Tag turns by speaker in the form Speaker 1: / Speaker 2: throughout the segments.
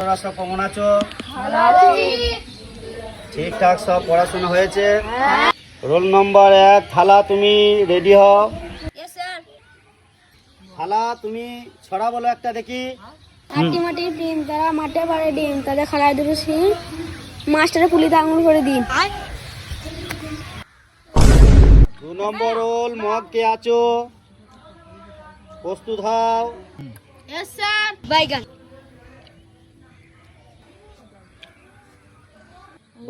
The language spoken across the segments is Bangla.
Speaker 1: তোমরা সব কেমন আছো? ঠিকঠাক সব পড়াশোনা হয়েছে? রোল নম্বর 1 থালা, তুমি রেডি হও। থালা, তুমি ছড়া বলো একটা দেখি।
Speaker 2: হাঁটি মাটি ডিম, তারা মাঠে পারে ডিম, তাদের খালায় দুটো সিং, মাস্টারে পুলিতে আঙুল করে দিন।
Speaker 1: 2 নম্বর রোল মগ, কে আছো? প্রস্তুত হও।
Speaker 2: বাইগান।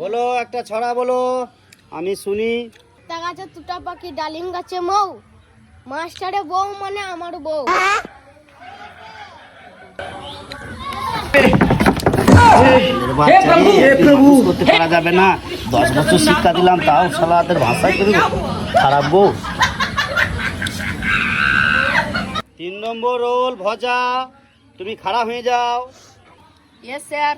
Speaker 1: বলো একটা ছড়া বলো, আমি শুনি।
Speaker 2: তা গাছে দুটা পাখি, ডালিম গাছে মৌ, মাস্টারে বউ মানে আমার বউ।
Speaker 1: করতে পারা যাবে না, 10 বছর শিক্ষা দিলাম তাও শালাদের ভাষায় করে খারাপ বউ। 3 নম্বর রোল ভজা, তুমি খারাপ হয়ে যাও।
Speaker 2: Yes sir.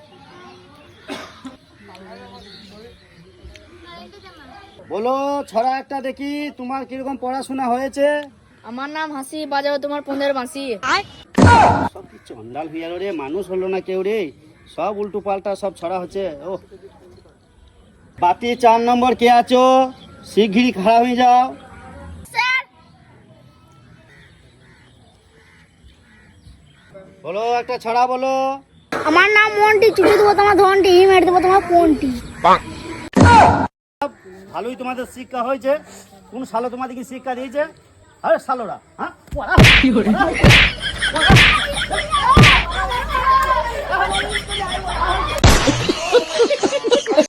Speaker 1: বলো ছড়া একটা দেখি, তোমার কিরকম পড়াশোনা হয়েছে?
Speaker 2: আমার নাম হাসি, বাজাও তোমার পনের বাঁশি।
Speaker 1: সব কি চন্ডাল হইয়া রে, মানুষ হলো না কেউ রে, সব উল্টো পাল্টা সব ছড়া হচ্ছে। ও বাতি 4 নম্বর, কে আছো? শিগগিরই খারাপ হয়ে যাও। বলো একটা ছড়া বলো।
Speaker 2: আমার নাম মন্টি, চুটি দেবো তোমার ধনটি, মেরে দেবো তোমার কোনটি।
Speaker 1: ভালোই তোমাদের শিক্ষা হয়েছে, কোন সালো তোমাদেরকে শিক্ষা দিয়েছে? আরে সালোরা, হ্যাঁ পড়া, পড়া।